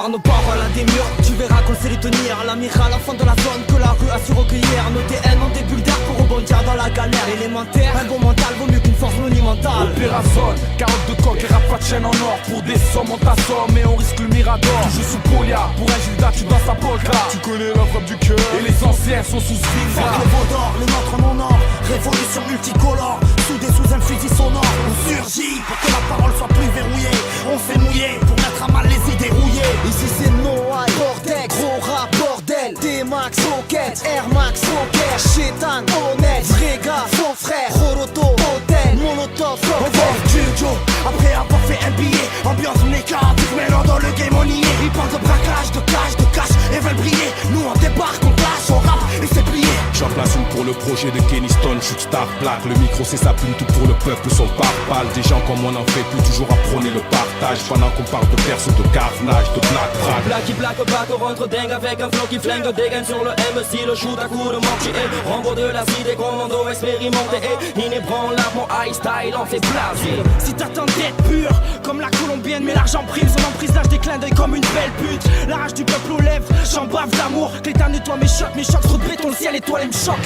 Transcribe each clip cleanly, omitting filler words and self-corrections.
par nos paroles à des murs. Tu verras qu'on sait les tenir, l'amiral, enfant de la zone que la rue a su recueillir. Nos DN ont des bulles d'air pour rebondir dans la galère élémentaire. Un bon mental vaut mieux qu'une force monumentale. Opération, carotte de coque et rap pas de chaîne en or. Pour des sommes on t'assomme et on risque le mirador. Tu joues sous Polia, pour un Gilda tu danses à polka. Tu connais la frappe du cœur et les anciens sont sous Svinga. Fuck le veau d'or, le nôtre non or. Révolution multicolore, soudés sous un fusil sonore. On surgit pour que la parole soit plus verrouillée. On s'est mouillé pour mettre à mal les idées rouillées. Ici c'est no high, bordel, gros rap, bordel. D-Max, Rocket, Air Max, Rocker, Chétan, honnête, vrai gars, faux frère, Roroto, Hotel, Molotov, on va au studio après avoir fait un billet. Ambiance mécanique, maintenant dans le game on y est. Ils parlent de braquage, de cash et veulent briller. Nous on débarque, on clash, on rappe et c'est plié. J'en place une pour le projet de Kenny Stone, Star plaque. Le micro c'est sa plume, tout pour le peuple, son pare-balles. Des gens comme on en fait plus, toujours à prôner le partage. Pendant qu'on parle de perso, de carnage, de black braque. Blacky black back, on rentre dingue avec un flow qui flingue. Dégaine sur le MC, le shoot à coup de mortier. Rambo de la cité, commando expérimenté. Inébranlable, mon high style en fait plaisir. Si t'attends d'être pur, comme la colombienne, mais l'argent prime son emprise, lâche des clins d'œil comme une belle pute. La rage du peuple aux lèvres, j'en bave d'amour. Clétan nettoie mes chocs, trop de béton, le ciel étoile me choque.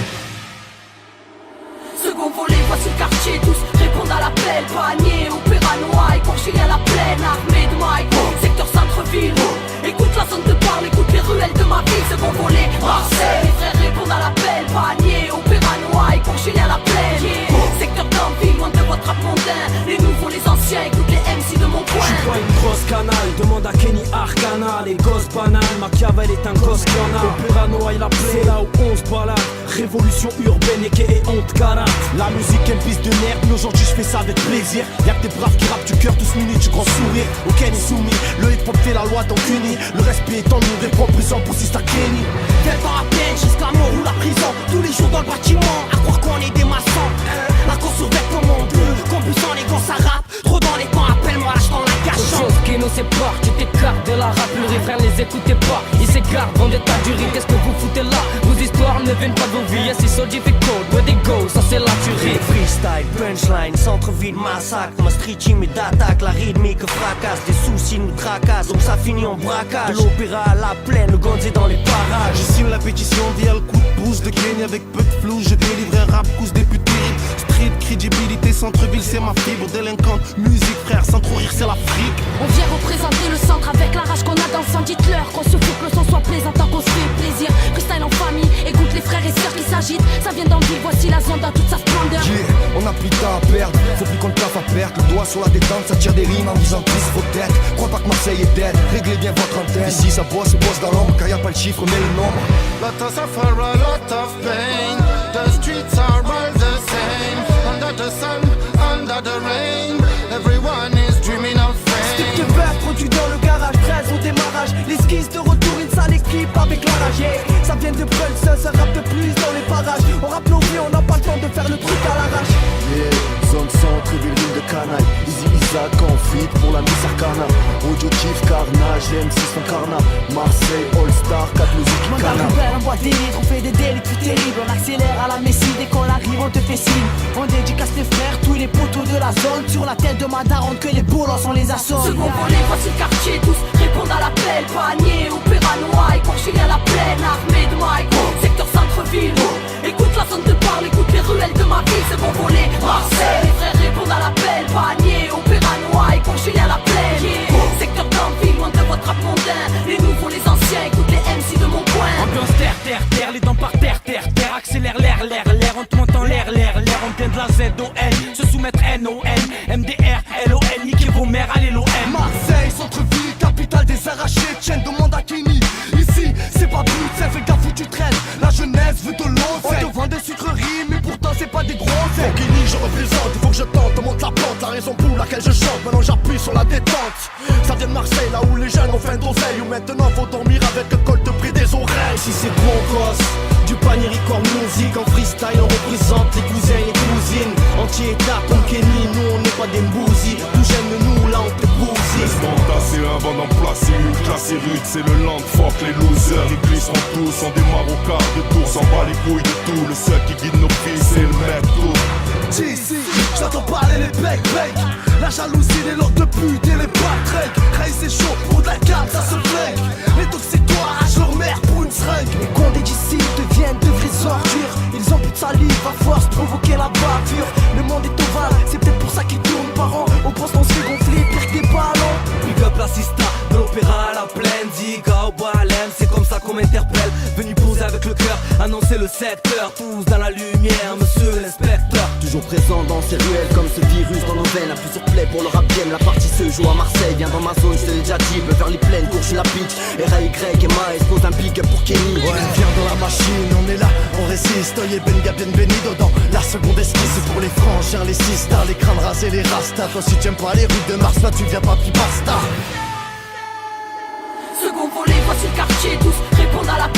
Second volet, voici le quartier, tous répondent à l'appel. Panier, opéra noir, Courchille à la plaine, armée de Mike, secteur centre-ville. Écoute la zone de parle, écoute les ruelles de ma ville. Second volet, Marseille, les frères répondent à l'appel. Panier, opéra noir, Courchille à la plaine, secteur d'Anville, loin de votre rap mondain. Les nouveaux, les anciens, écoute les MC de mon coin. J'suis pas une grosse canale, demande à Kenny Arcana. Les gosses banales, Machiavel est un gosse qui en a. Opéra noir, la plaine, c'est là où on se balade. Révolution urbaine et honte cara. La musique est une piste de merde, mais aujourd'hui je fais ça avec plaisir. Y'a que des braves qui rappent du cœur, tous munis du grand sourire. Aucun est soumis, le hip hop fait la loi donc uni. Le respect est en nous, répond prison pour Sista Kenny. 20 ans à peine jusqu'à mort ou la prison. Tous les jours dans le bâtiment, à croire qu'on est des maçons. La course sur vêtements bleu, compulsant les gosses à rap. Trop dans les temps, appelle-moi, lâche dans la cache. Chose qui nous sépare, tu t'écartes de la rap. Le refrain les écoutez pas, ils s'écartent, vendent des tas du riz. Qu'est-ce que vous foutez là? Vos histoires ne viennent pas de vos vies. C'est so difficult, where they go, ça c'est la tuerie. Freestyle, punchline, centre-ville, massacre. Ma street team est d'attaque, la rythmique fracasse. Des soucis nous tracassent, donc ça finit en braquage. De l'opéra à la plaine, le gonzé dans les parages. Je signe la pétition via le coup de pouce de Kenny avec peu de flou. Je délivre un rap cousse des putes terribles. Street, crédibilité, centre-ville, c'est ma fibre. Délinquante, musique frère, sans trop rire, c'est l'Afrique. On vient représenter le centre avec la rage qu'on a dans le sang. Dites-leur qu'on se fout que le son soit plaisant tant qu'on se fait plaisir. Freestyle en famille, écoute les frères et sœurs qui s'agitent. Ça vient d'Anville, voici la zone dans toute sa splendeur. Yeah, on n'a plus de temps à perdre, faut plus qu'on le taffe à perte. Le doigt sur la détente, ça tire des rimes en disant tous vos têtes. Crois pas que Marseille est dead, réglez bien votre antenne. Ici ça bosse dans l'ombre, car y a pas le chiffre mais le nombre. Lot of suffer, a lot of pain. The streets are all the same. Under the sun, under the rain. Everyone is dreaming of Stick de fame. verre produit dans le garage, 13 au démarrage. L'esquisse de retour, une sale équipe avec la rage. Yeah, ça vient de Brunson, ça rappe de plus dans les parages. On rappe nos vies, on n'a pas le temps de faire le truc à l'arrache. Yeah, zone centre, ville de canaille. Easy Isaac en fit pour la Miss Arcana. Audio Chief, Carnage, MC son carnat. Marseille, All Star, 4 musiques, Mandat Cana. rebelle, on boit des litres, on fait des délits plus terribles. On accélère à la messie, dès qu'on arrive on te fait signe. On dédicace les frères, tous les poteaux de la zone. Sur la tête de ma daronne que les bolos on les assomme. Second volet, voici le quartier, tous répondent à l'appel. Panier, opéra noir, Courchille à la plaine, armée de Mike, secteur centre-ville. Écoute la zone de parle, écoute les ruelles de ma ville. Second volet, Marseille, les frères répondent à l'appel. Panier, opéra noir, Courchille à la plaine, secteur d'Anville, loin de votre rap mondain. Les nouveaux, les anciens, écoute les MC de mon coin. Ambiance terre, les dents par terre, accélère l'air, on te monte en l'air, on vient de la Z-O-N, se soumettre N-O-N, MDR, L-O-N, niquez vos mères, allez l'OM. Marseille, centre-ville, capitale des arrachés, chaîne demande à Kenny. Ici, c'est pas brut, c'est fait gaffe où tu traînes. La jeunesse veut de l'eau, on te vend des sucreries, mais pourtant c'est pas des gros. Pour Kenny, je représente, il faut que je tente, te monte la pente, la raison pour laquelle je chante, maintenant j'appuie sur la détente. Ça vient de Marseille, là où les jeunes ont faim d'oseille, où maintenant faut dormir avec le col de près des oreilles. Si c'est bon gosse, du panier record musique, en freestyle on représente les cousins et les cousines. Anti-état comme Kenny, nous on n'est pas des mbousis, tout j'aime nous là on te bousille. Laisse-moi tasser un vent en place, une classe et rude, c'est le land, fuck les losers. Ils glisseront tous, on démarre au quart de tour, s'en bat les couilles de tout. Le seul qui guide nos filles, c'est le mec tout. Ici, j'entends parler les bec. La jalousie, les lots de pute et les patrons. Ray c'est chaud pour de la carte, ça se flingue. Les toxicois arrachent leur mère pour une seringue. Les condés d'ici deviennent de vraies ordures. Ils ont plus de salive à force de provoquer la bavure. Le monde est ovale, c'est peut-être pour ça qu'il tourne par an. Au poste on se fait gonfler pire que des ballons. Big up l'assista, de l'opéra à la plaine. Ziga au Boalem, c'est comme ça qu'on m'interpelle. Venu poser avec le cœur, annoncer le secteur. Tous dans la lumière, monsieur l'inspecteur. Toujours présent dans ces ruelles comme ce virus dans nos veines. Un plusieurs play pour le rap game, la partie se joue à Marseille. Viens dans ma zone, je te l'ai déjà dit, vers les plaines, cours chez la pitch. R.A.Y et Maes pose un big up pour Kenny. Ouais, viens dans la machine, on est là, on résiste. Oye benga bienvenido dans la seconde esquisse. C'est pour les frangins, les sisters, les crânes rasés, les rastas. Toi si tu aimes pas les rues de Mars, là tu viens pas puis basta. Second volet, voici le quartier, tous répondent à la